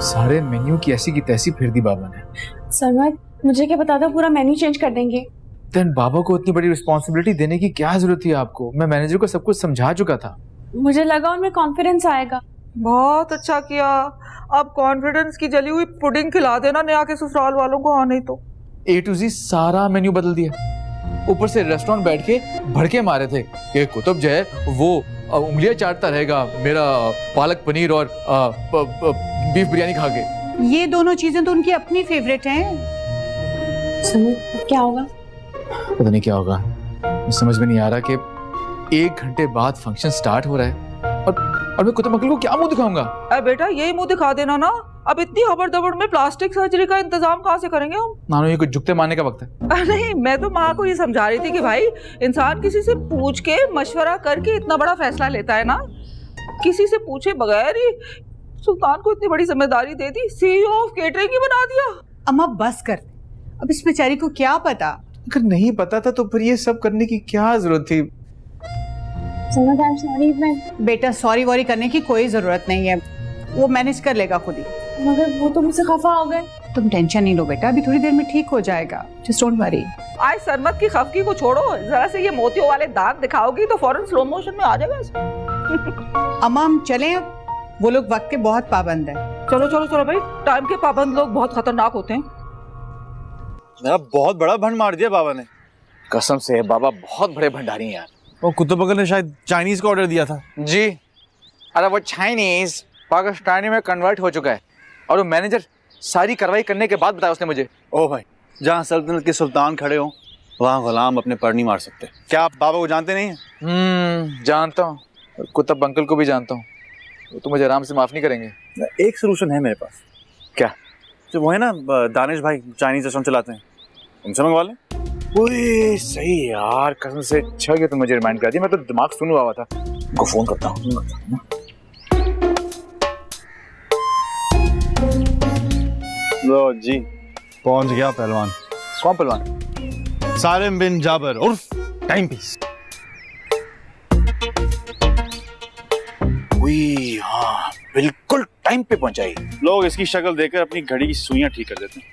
सारे मेन्यू की ऐसी की तैसी फिर दी बाबा ने। सरमद, मुझे क्या पता था पूरा मेन्यू चेंज कर देंगे। देन बाबा को इतनी बड़ी रिस्पॉन्सिबिलिटी देने की क्या जरूरत थी आपको? मैं मैनेजर को सब कुछ समझा चुका था। मुझे लगा उनमें कॉन्फिडेंस आएगा। बहुत अच्छा किया। अब कॉन्फिडेंस की जली हुई पुडिंग खिला देना नया के ससुराल वालों को। हाँ नहीं तो A to Z सारा मेन्यू बदल दिया। ऊपर से रेस्टोरेंट बैठ के भड़के मारे थे कि कुतुब जो है वो उंगलियां चाटता रहेगा मेरा पालक पनीर और बीफ बिरयानी खा के। ये दोनों चीजें तो उनकी अपनी फेवरेट हैं। सरमद, क्या होगा? पता नहीं क्या होगा। समझ में नहीं आ रहा कि 1 घंटे बाद फंक्शन स्टार्ट हो रहा है और मैं कुतुब अंकल को क्या मुंह दिखाऊंगा? अरे बेटा यही मुंह दिखा देना ना। अब इतनी हबड़ दबड़ में प्लास्टिक सर्जरी का इंतजाम कहाँ से करेंगे हम? नानो ये कुछ झुकते मारने का वक्त है। नहीं, मैं तो माँ को ये समझा रही थी कि भाई इंसान किसी से पूछ के मशवरा करके इतना बड़ा फैसला लेता है ना। किसी से पूछे बगैर ही सुल्तान को इतनी बड़ी जिम्मेदारी दे दी। CEO ऑफ केटरिंग ही बना दिया। अम्मा बस कर, अब इस बेचारी को क्या पता। अगर नहीं पता था तो फिर ये सब करने की क्या जरूरत थी? सॉरी, बेटा सॉरी वॉरी करने की कोई जरूरत नहीं है, वो मैनेज कर लेगा खुद ही। मगर वो तो मुझसे खफा हो गए। तुम टेंशन नहीं लो बेटा, अभी थोड़ी देर में ठीक हो जाएगा। Just don't worry. आज सरमत की खफकी को छोड़ो, जरा से ये मोतियों वाले दांत दिखाओगी तो फौरन स्लो मोशन में आ जाएगा इसमें। अम्मा हम चलें अब, वो लोग वक्त के बहुत पाबंद है। चलो चलो चलो भाई, टाइम के पाबंद लोग बहुत खतरनाक होते हैं। मेरा बहुत बड़ा भंड मार दिया बाबा ने। कसम से बाबा बहुत बड़े भंडारी हैं यार। वो कुतुब अंकल ने शायद चाइनीज का ऑर्डर दिया था। जी, अरे वो चाइनीज पाकिस्तानी में कन्वर्ट हो चुका है और वो मैनेजर सारी कार्रवाई करने के बाद बताया उसने मुझे। ओ भाई, जहाँ सल्तनत के सुल्तान खड़े हो वहाँ गुलाम अपने पर नहीं मार सकते। क्या आप बाबा को जानते नहीं हैं? जानता हूँ, कुतुब अंकल को भी जानता हूँ। वो तो मुझे आराम से माफ नहीं करेंगे। एक सोल्यूशन है मेरे पास। क्या? जो वो है ना दानिश भाई, चाइनीज रेस्टोरेंट चलाते हैं, उनसे मंगवा लें। ओए सही यार, कसम से अच्छा गया तुम मुझे रिमाइंड कर दिया। मैं तो दिमाग सुन हुआ था। उनको फोन करता हूँ। लो जी, पहुंच गया पहलवान। कौन पहलवान? सालिम बिन जाबर उर्फ टाइम पीस। हाँ, बिल्कुल टाइम पे पहुंचाई। लोग इसकी शक्ल देखकर अपनी घड़ी की सुइयां ठीक कर देते हैं।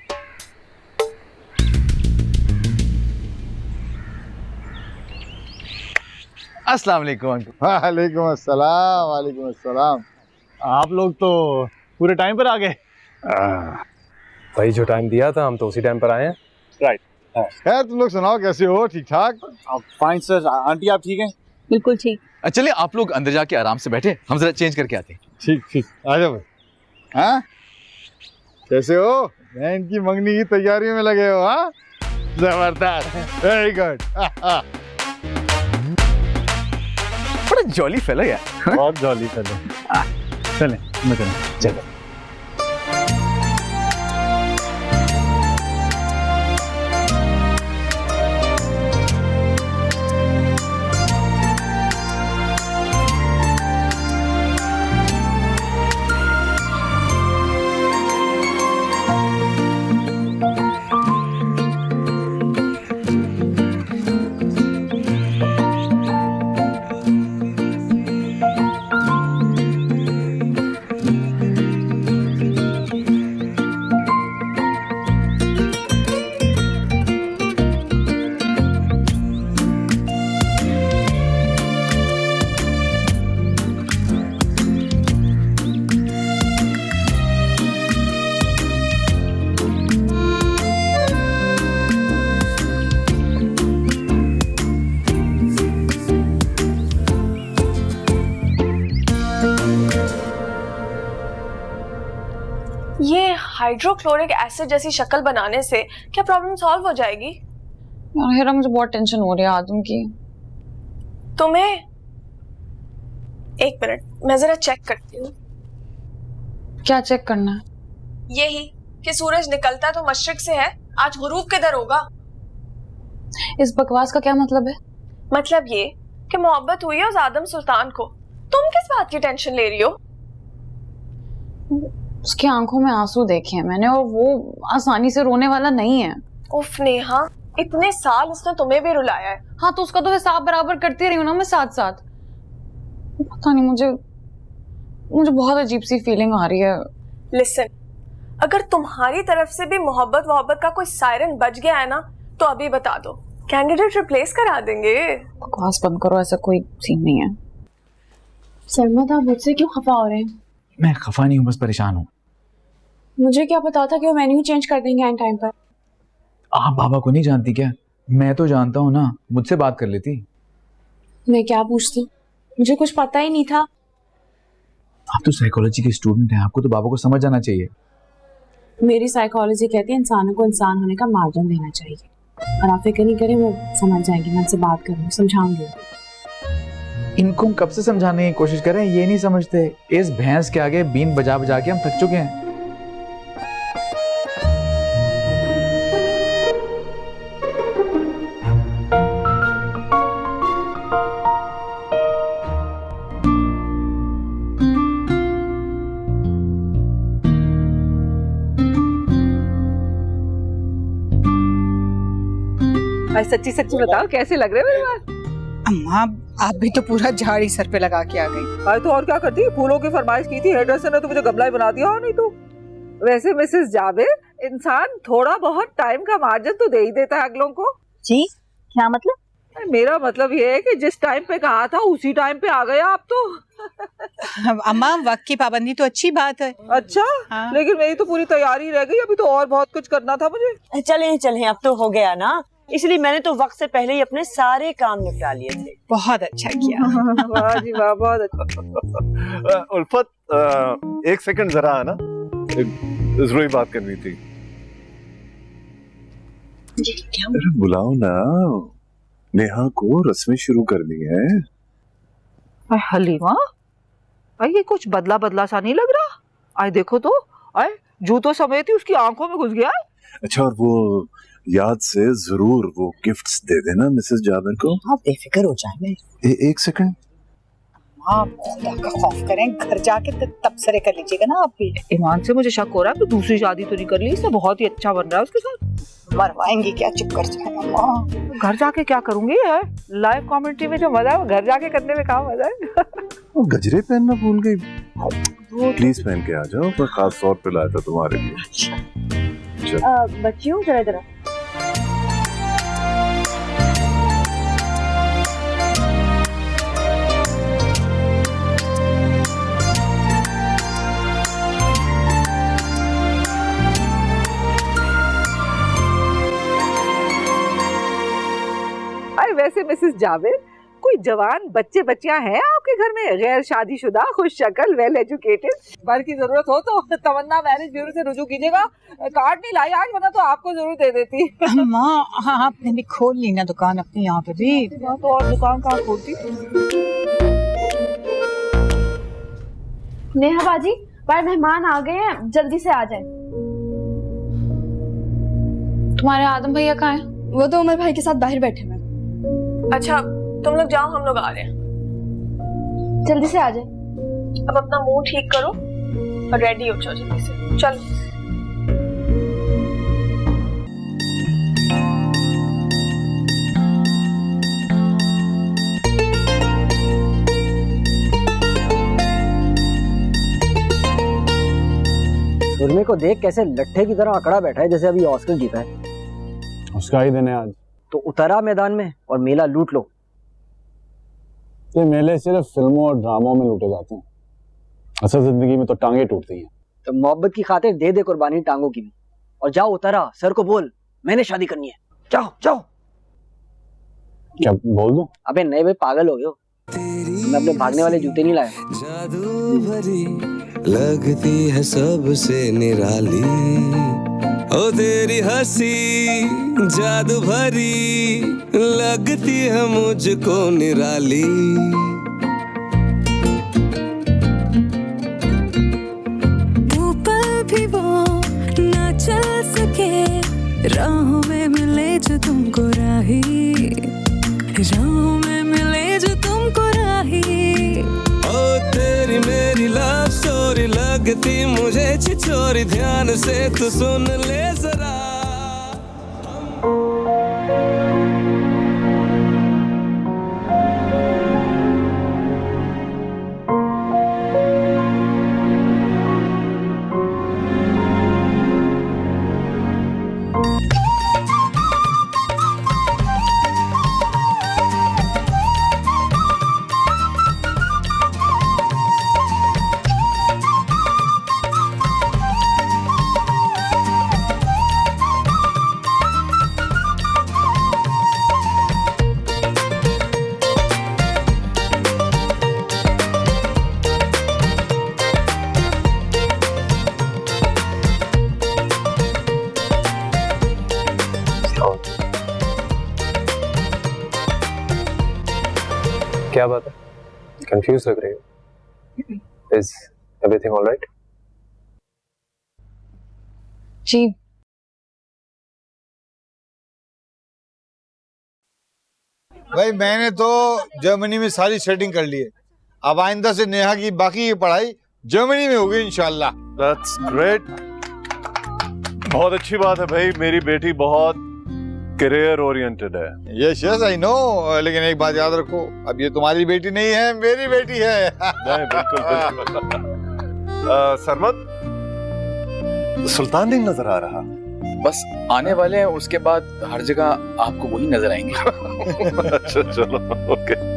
अस्सलाम वालेकुम। वालेकुम अस्सलाम, वालेकुम अस्सलाम। आप लोग तो पूरे टाइम पर आ गए। भाई जो टाइम दिया था हम तो उसी टाइम पर आए हैं। राइट। खैर तुम लोग सुनाओ, कैसे हो? ठीक ठाक? Fine sir. आंटी आप ठीक हैं? बिल्कुल ठीक। चलिए आप लोग अंदर जाके आराम से बैठे, हम जरा चेंज करके आते हैं। ठीक ठीक, आ जाओ भाई। हाँ कैसे हो? बहन की मंगनी की तैयारी में लगे हो? हाँ जबरदस्त, वेरी गुड। बड़ा जॉली फेलो यार। बहुत जॉली फेलो। चलें, मैं चलें। ये हाइड्रोक्लोरिक एसिड जैसी शक्ल बनाने से क्या प्रॉब्लम सॉल्व हो जाएगी? यार हेरा, मुझे बहुत टेंशन हो रही है आदम की। तुम्हें? एक मिनट, मैं जरा चेक करती हूँ। क्या चेक करना है? यही कि सूरज निकलता तो मशरिक से है, आज गुरूब किधर होगा। इस बकवास का क्या मतलब है? मतलब ये कि मोहब्बत हुई है उस आदम सुल्तान को। तुम किस बात की टेंशन ले रही हो? उसकी आंखों में आंसू देखे हैं मैंने, और वो आसानी से रोने वाला नहीं है। उफ नेहा, इतने साल उसने तुम्हें भी रुलाया है। हाँ तो उसका तो हिसाब बराबर करती रही हूँ ना मैं साथ साथ। पता नहीं, मुझे बहुत अजीब सी फीलिंग आ रही है। लिसन, अगर तुम्हारी तरफ से भी मोहब्बत का कोई सायरन बज गया है ना तो अभी बता दो, कैंडिडेट रिप्लेस करा देंगे। बकवास बंद करो, ऐसा कोई सीन नहीं है। सरमद, आप मुझसे क्यों खफा हो रहे हैं? मैं खफा नहीं हूँ, बस परेशान हूँ। मुझे क्या पता था कि वो मेन्यू चेंज कर देंगे एंड टाइम पर। आप बाबा को नहीं जानती क्या? मैं तो जानता हूँ ना, मुझसे बात कर लेती। मैं क्या पूछती, मुझे कुछ पता ही नहीं था। आप तो साइकोलॉजी के स्टूडेंट हैं, आपको तो बाबा को समझ जाना चाहिए। मेरी साइकोलॉजी कहती है इंसानों को इंसान होने का मार्जिन देना चाहिए, और आप फिक्र नहीं करें, वो समझ जाएंगे। मैं उनसे बात करूँ, समझाऊंगी। इनको हम कब से समझाने की कोशिश करें, ये नहीं समझते। इस भैंस के आगे बीन बजा बजा के हम थक चुके हैं। भाई सच्ची सच्ची बताओ, कैसे लग रहे मेरे बाल? अम्मा, आप भी तो पूरा झाड़ ही सर पे लगा के आ गई। अरे तो और क्या करती, फूलों की फरमाइश की थी, हेयरड्रेसर ने तो मुझे गमला ही बना दिया। और नहीं तो वैसे मिसेस जावेद, इंसान थोड़ा बहुत टाइम का मार्जिन तो दे ही देता है अगलों को। जी क्या मतलब? मेरा मतलब ये है कि जिस टाइम पे कहा था उसी टाइम पे आ गया आप तो। अम्मा, वक्त की पाबंदी तो अच्छी बात है। अच्छा हाँ। लेकिन मेरी तो पूरी तैयारी रह गई, अभी तो और बहुत कुछ करना था मुझे। चलें चलें, अब तो हो गया ना, इसलिए मैंने तो वक्त से पहले ही अपने सारे काम निपटा लिए थे। बहुत अच्छा किया। वाह जी वाह, बहुत अच्छा। उल्फत, एक सेकंड जरा, है ना, जरूरी बात करनी थी। जी क्या? अरे बुलाओ ना, नेहा को रस्में शुरू करनी है। हलीमा, भाई ये कुछ बदला बदला सा नहीं लग रहा? आए देखो तो, आए जूतों समेत ही उसकी आंखों में घुस गया। अच्छा, और वो याद से जरूर वो गिफ्ट्स दे देना मिसेस जावेद को। आप बेफिक्र हो जाए। एक सेकंड। आप खुदा का खौफ करें, घर जाके तबसरे कर लीजिएगा ना आप भी। ईमान से मुझे शक हो रहा है कि दूसरी शादी तो नहीं कर ली, इससे बहुत ही अच्छा बन रहा है उसके साथ। मरवाएंगी क्या, चुप कर जाए अम्मा। घर जाके क्या करूंगी है? लाइव कमेंट्री में जो मजा है वो घर जाके करने में कहाँ मजा है? वो गजरे पहनना भूल गई। प्लीज पहन के आ जाओ, मैं खास तौर पे लाया था तुम्हारे लिए। बच्चियों जरा जरा। वैसे मिसेस जावेद, कोई जवान बच्चे बच्चियां हैं आपके घर में, गैर शादीशुदा, खुश शक्ल, वेल एजुकेटेड? बार की जरूरत हो तो तमन्ना मैरिज ब्यूरो से रुजू कीजिएगा। कार्ड नहीं लाई आज, वरना तो आपको जरूर दे देती। अम्मा, हाँ, आपने भी खोल ली ना दुकान अपनी यहाँ पे भी। तो और दुकान कहाँ खोलती? नेहा बाजी, पर मेहमान आ गए हैं, जल्दी से आ जाएं। तुम्हारे आदम भैया कहाँ हैं? वो तो उमर भाई के साथ बाहर बैठे हैं। अच्छा, तुम लोग जाओ, हम लोग आ रहे हैं। जल्दी से आ जाए। अब अपना मुंह ठीक करो और रेडी हो जाओ जल्दी से। चलो। सुरमे को देख कैसे लट्ठे की तरह अकड़ा बैठा है, जैसे अभी ऑस्कर जीता है। उसका ही दिन है आज। तो उतरा मैदान में और मेला लूट लो। ये मेले सिर्फ फिल्मों और ड्रामों में लूटे जाते हैं, असल जिंदगी में तो टांगे टूटती हैं। तो मोहब्बत की खातिर दे दे कुर्बानी टांगों की भी। और जाओ उतरा, सर को बोल मैंने शादी करनी है। जाओ जाओ। क्या बोल दूं? अबे नए भाई पागल हो गए हो, मैं अपने भागने वाले जूते नहीं लाया। जादू भरी लगती है सबसे निराली, ओ तेरी हंसी जादू भरी लगती है मुझको निराली। ऊपर भी वो ना चल सके, राहों में मिले जो तुमको राही, राहों में मिले जो तुमको राही। ओ तेरी मेरी लव स्टोरी लगती मुझे छिछोरी, ध्यान से तू सुन ले जरा। क्या बात है, कंफ्यूज लग रही हो? Is everything alright? जी भाई मैंने तो जर्मनी में सारी सेटिंग कर ली है। अब आइंदा से नेहा की बाकी की पढ़ाई जर्मनी में होगी इंशाल्लाह। दैट्स ग्रेट, बहुत अच्छी बात है भाई। मेरी बेटी बहुत करियर ओरिएंटेड है। यस यस आई नो, लेकिन एक बात याद रखो, अब ये तुम्हारी बेटी नहीं है, मेरी बेटी है। नहीं, बिल्कुल बिल्कुल। सरमत, सुल्तान नहीं नजर आ रहा। बस आने वाले हैं, उसके बाद हर जगह आपको वही नजर आएंगे। अच्छा चलो, ओके।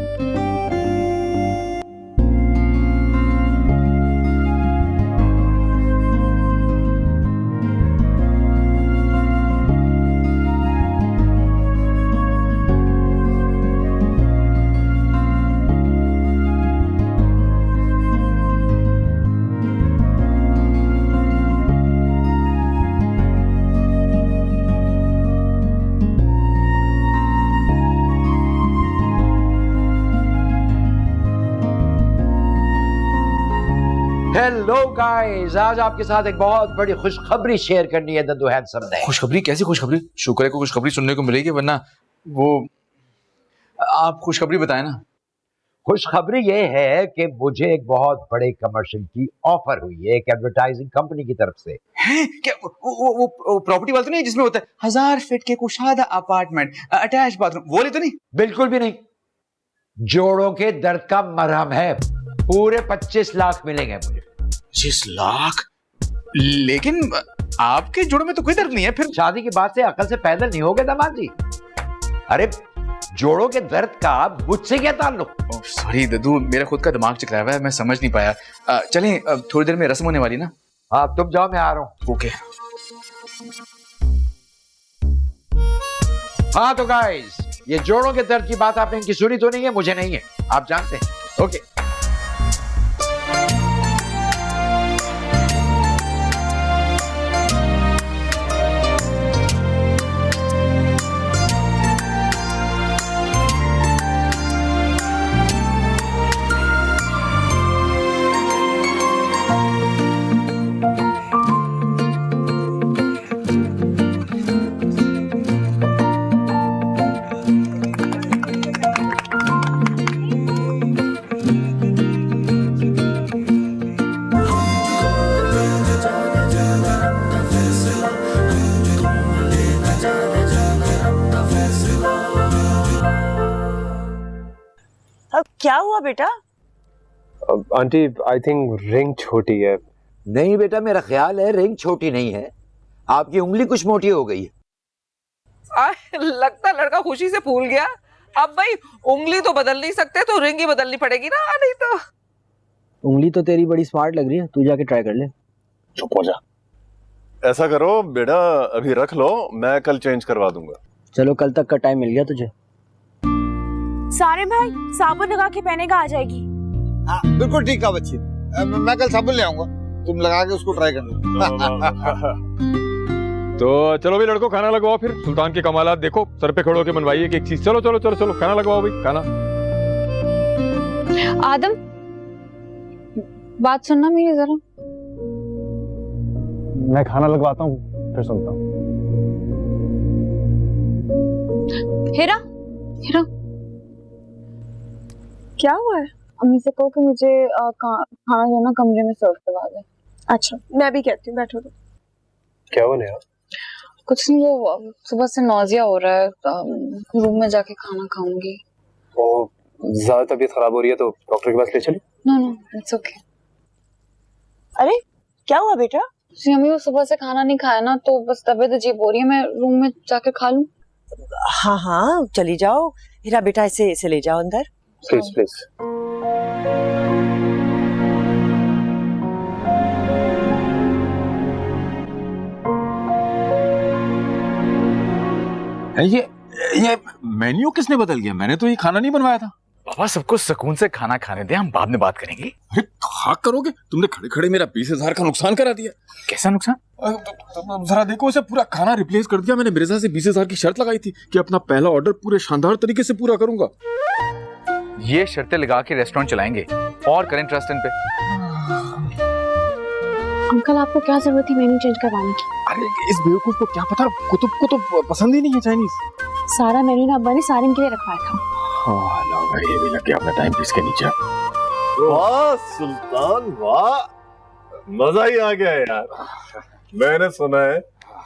हेलो गाइस, आज आपके साथ एक बहुत बड़ी खुशखबरी शेयर करनी है दद्दू हैंडसम ने। खुशखबरी? कैसी खुशखबरी? शुक्र है को खुशखबरी सुनने को मिलेगी, वरना वो आप खुशखबरी बताएं ना। खुशखबरी ये है कि मुझे एक बहुत बड़े कमर्शियल की ऑफर हुई है एक एडवर्टाइजिंग कंपनी की तरफ से। हैं? क्या वो प्रॉपर्टी वाला तो नहीं जिसमें होता है 1000 फीट के कुशादा अपार्टमेंट, अटैच बाथरूम, वो तो नहीं? बिल्कुल भी नहीं, जोड़ों के दर्द का मरहम है। पूरे 25 लाख मिलेंगे मुझे। 25 लाख? लेकिन आपके जोड़ों में तो कोई दर्द नहीं है। फिर शादी की बात से अकल से पैदल नहीं हो गए दामाद जी। अरे जोड़ों के दर्द का मुझसे क्या ताल्लुक? सॉरी दद्दू, मेरा खुद का दिमाग चकराया हुआ है, मैं समझ नहीं पाया। चलें, थोड़ी देर में रस्म होने वाली ना। हाँ तुम जाओ, मैं आ रहा हूँ। ओके। हाँ तो गाइस, ये जोड़ों के दर्द की बात आपने इनकी सुनी तो नहीं है, मुझे नहीं है, आप जानते हैं। ओके। अब क्या हुआ बेटा? आंटी आई थिंक रिंग छोटी है। नहीं बेटा, मेरा ख्याल है रिंग छोटी नहीं है, आपकी उंगली कुछ मोटी हो गई है। लगता लड़का खुशी से भूल गया। अब भाई उंगली तो बदल नहीं सकते, तो रिंग ही बदलनी पड़ेगी ना, नहीं तो। उंगली तो तेरी बड़ी स्मार्ट लग रही है, तू जाके ट्राई कर ले। चुप हो जा। ऐसा करो बेटा, अभी रख लो, मैं कल चेंज करवा दूंगा। चलो, कल तक का टाइम मिल गया तुझे। सारे भाई साबुन लगा के पहनेगा, आ जाएगी। हाँ बिल्कुल ठीक है बच्ची, मैं कल साबुन ले आऊंगा, तुम लगा के उसको ट्राई करना। तो चलो भी लड़को, खाना लगवाओ। फिर सुल्तान के कमालात देखो, सर पे खड़े होके बनवाइए एक चीज। चलो चलो चलो चलो, खाना लगवाओ भाई, खाना। आदम, बात सुनना मेरी जरा। मैं खाना लगवाता हूँ, फिर सुनता हूँ। हेरा, हेरा, क्या हुआ है? अम्मी से कहो कि मुझे खाना जो है ना कमरे में सर्व करवा दे। अच्छा, मैं भी कहती हूँ, बैठो तो। क्या हुआ नेहा? कुछ नहीं, वो सुबह से नौजिया हो रहा है, रूम में जाके खाना खाऊंगी। वो ज्यादा तबीयत खराब हो रही है तो डॉक्टर के पास ले चलो। No no, it's okay. अरे क्या हुआ बेटा? जी अम्मी, वो सुबह से खाना नहीं खाया ना, तो बस तबीयत अजीब हो रही है, मैं रूम में जाके खा लूं? हाँ हाँ चली जाओ। हीरा बेटा, इसे ले जाओ अंदर। Please please. ये मेन्यू किसने बदल गया? मैंने तो ये खाना नहीं बनवाया था। बाबा, सबको सुकून से खाना खाने दे, हम बाद में बात करेंगे। अरे खाक करोगे? तुमने खड़े खड़े मेरा 20,000 का नुकसान करा दिया। कैसा नुकसान? जरा देखो, इसे पूरा खाना रिप्लेस कर दिया। मैंने मिर्जा से 20,000 की शर्त लगाई थी कि अपना पहला ऑर्डर पूरे शानदार तरीके से पूरा करूंगा। ये शर्तें लगा के रेस्टोरेंट चलाएंगे और करें ट्रस्ट इन पे। अंकल आपको क्या जरूरत थी मेन्यू चेंज करवाने की? अरे इस बेवकूफ को क्या पता, कुतुब को तो पसंद ही नहीं है चाइनीज। सारा मेन्यू ना अब्बा ने सारिम के लिए रखवाया था। हाँ लो भाई, ये भी लग गया अपना टाइम पीस के नीचे। वाह सुल्तान वाह, मजा ही आ गया यार। मैंने सुना है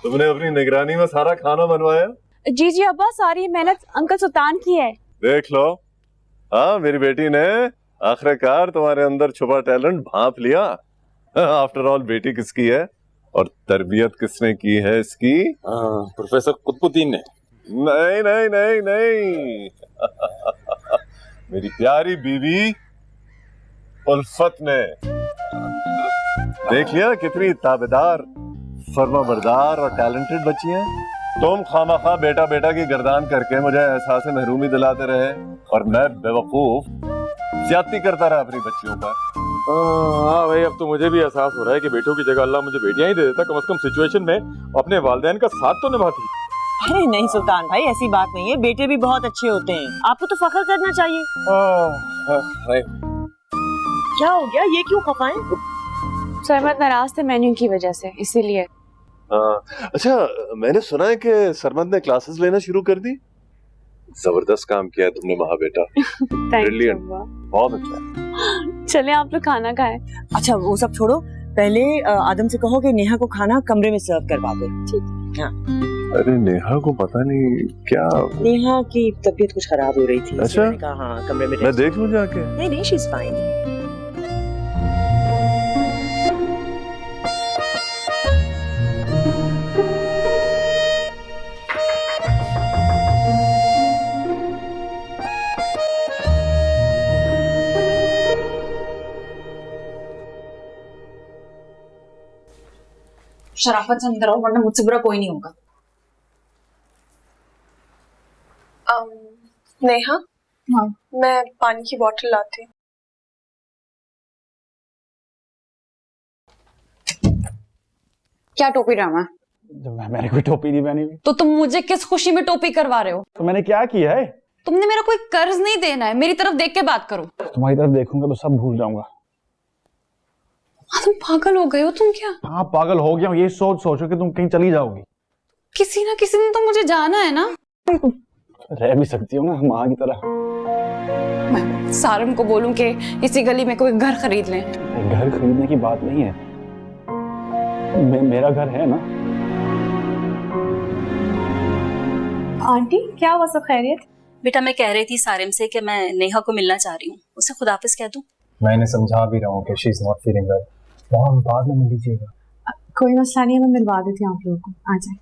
तुमने अपनी निगरानी में सारा खाना बनवाया। जी जी अब्बा, सारी मेहनत अंकल सुल्तान की है। देख लो, हाँ मेरी बेटी ने आखिरकार तुम्हारे अंदर छुपा टैलेंट भांप लिया। आफ्टर ऑल बेटी किसकी है और तरबियत किसने की है इसकी? प्रोफेसर कुतुबुद्दीन ने। नहीं नहीं नहीं नहीं मेरी प्यारी बीवी उल्फत ने। देख लिया कितनी ताबेदार, फर्माबरदार और टैलेंटेड बच्ची हैं। तुम खामखा बेटा बेटा की गर्दान करके मुझे एहसास महरूमी दिलाते रहे और मैं बेवकूफ ज्यादती करता रहा अपनी बच्चियों पर। हाँ भाई, अब तो मुझे भी एहसास हो रहा है कि बेटों की जगह अल्लाह मुझे बेटियां ही दे देता। कम से कम सिचुएशन में अपने वालिदैन का साथ तो निभाती। अरे नहीं सुल्तान भाई, ऐसी बात नहीं है, बेटे भी बहुत अच्छे होते हैं, आपको तो फख्र करना चाहिए। क्या हो गया, ये क्यों खफा है? सरमत नाराज थे मेन्यू की वजह से, इसीलिए। अच्छा, मैंने सुना है कि सरमत ने क्लासेस लेना शुरू कर दी। जबरदस्त काम किया तुमने वहाँ बेटा। ब्रिलियंट, बहुत अच्छा। चले आप लोग खाना खाएं। अच्छा वो सब छोड़ो, पहले आदम से कहो कि नेहा को खाना कमरे में सर्व करवा दे। ठीक। हाँ। अरे नेहा को पता नहीं क्या, नेहा की तबीयत कुछ खराब हो रही थी। अच्छा? मैंने कहा हाँ कमरे में मैं देख लूं जाके? नहीं नहीं, शी इज फाइन। शराफत से अंदर आओ वरना मुझसे बुरा कोई नहीं होगा। नेहा, हाँ मैं पानी की बोतल लाती हूँ। क्या टोपी ड्रामा? मैंने कोई टोपी नहीं पहनी हुई। तो तुम मुझे किस खुशी में टोपी करवा रहे हो? तो मैंने क्या किया है? तुमने मेरा कोई कर्ज नहीं देना है, मेरी तरफ देख के बात करो। तुम्हारी तरफ देखूंगा तो सब भूल जाऊंगा। तुम पागल हो गए हो तुम क्या? हाँ पागल हो गया हूँ, ये सोचो कि तुम कहीं चली जाओगी। किसी ना किसी दिन तो मुझे जाना है ना। रह भी सकती हो ना माँ की तरह। मैं सारम को बोलूं कि इसी गली में कोई घर खरीद लें। घर खरीदने की बात नहीं है, मेरा घर है ना। आंटी क्या हुआ, सब खैरियत? बेटा मैं कह रही थी सारिम से कि मैं नेहा को मिलना चाह रही हूँ, उसे खुदाफिज कह दूं। मैंने समझा भी रहा हूँ कि she is not feeling well, वहाँ बाद में मिल लीजिएगा। कोई मसला नहीं है, मैं मिलवा देती हूँ आप लोगों को, आ जाए।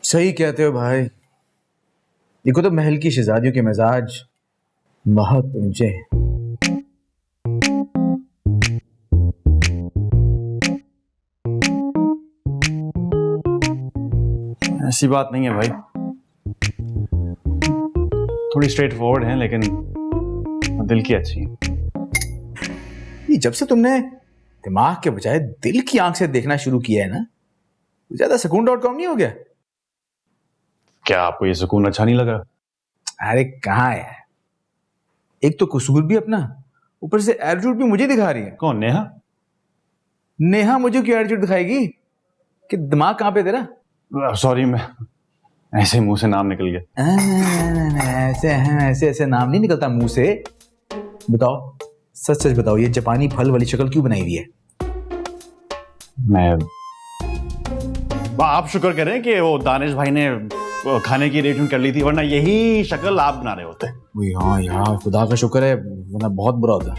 सही कहते हो भाई, देखो तो महल की शहजादियों के मिजाज बहुत ऊंचे हैं। ऐसी बात नहीं है भाई, थोड़ी स्ट्रेट फॉरवर्ड है लेकिन दिल की अच्छी है। ये जब से तुमने दिमाग के बजाय दिल की आंख से देखना शुरू किया है ना, ज्यादा सुकून.com नहीं हो गया? क्या आपको ये सुकून अच्छा नहीं लग रहा? अरे कहाँ है, एक तो कसूर भी अपना, ऊपर से एटीट्यूड भी मुझे दिखा रही है। कौन, नेहा? नेहा मुझे क्यों एटीट्यूड दिखाएगी? कि दिमाग कहाँ पे तेरा? सॉरी, मैं ऐसे मुंह से नाम निकल गया। ऐसे नाम नहीं निकलता मुंह से। बताओ, सच सच बताओ, ये जापानी फल वाली शक्ल क्यों बनाई हुई है? आप शुक्र करें कि वो दानिश भाई ने खाने की रेटिंग कर ली थी, वरना यही शक्ल आप बना रहे होते। हाँ यार, खुदा का शुक्र है, वरना बहुत बुरा होता।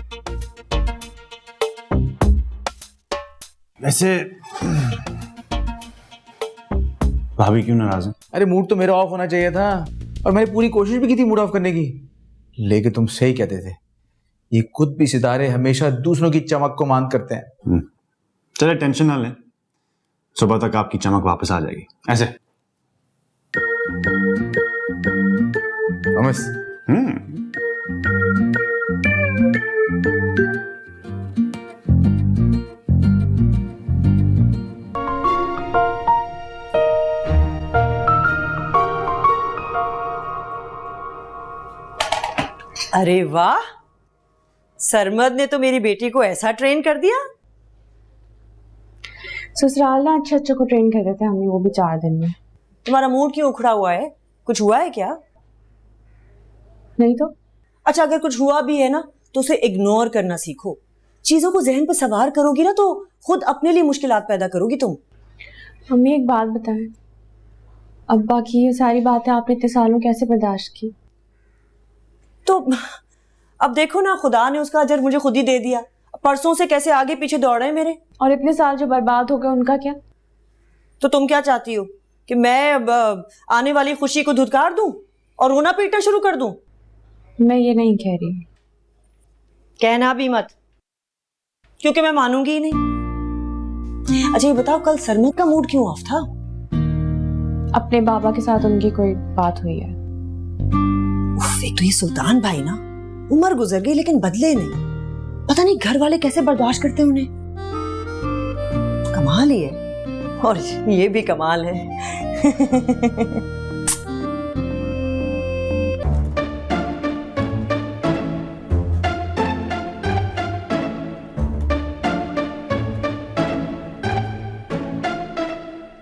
वैसे भाभी क्यों नाराज है? अरे मूड तो मेरा ऑफ होना चाहिए था, और मैंने पूरी कोशिश भी की थी मूड ऑफ करने की, लेकिन तुम सही कहते थे, ये खुद भी सितारे हमेशा दूसरों की चमक को मांग करते हैं। चले टेंशन ना लें, सुबह तक आपकी चमक वापस आ जाएगी। ऐसे प्रॉमिस? अरे वाह, सरमद ने तो मेरी बेटी को ऐसा ट्रेन कर दिया। ससुराल ना अच्छे को ट्रेन कर देते हैं हमने, वो भी 4 दिन में। तुम्हारा मूड क्यों उखड़ा हुआ है? कुछ हुआ है क्या? नहीं तो। अच्छा, अगर कुछ हुआ भी है ना तो उसे इग्नोर करना सीखो। चीजों को जहन पर सवार करोगी ना तो खुद अपने लिए मुश्किलात पैदा करोगी तुम। मम्मी एक बात बताएं, अब्बा की ये सारी बातें आपने इतने सालों कैसे बर्दाश्त की? तो अब देखो ना, खुदा ने उसका अजर मुझे खुद ही दे दिया। परसों से कैसे आगे पीछे दौड़ रहे हैं मेरे। और इतने साल जो बर्बाद हो गए उनका क्या? तो तुम क्या चाहती हो कि मैं अब आने वाली खुशी को धुतकार दूं और रोना पीटना शुरू कर दूं? मैं ये नहीं कह रही। कहना भी मत, क्योंकि मैं मानूंगी ही नहीं। अच्छा ये बताओ, कल सरमद का मूड क्यों ऑफ था? अपने बाबा के साथ उनकी कोई बात हुई है। उफ, एक तो ये सुल्तान भाई ना, उम्र गुजर गई लेकिन बदले नहीं। पता नहीं घर वाले कैसे बर्दाश्त करते हैं उन्हें। कमाल ही है। और ये भी कमाल है।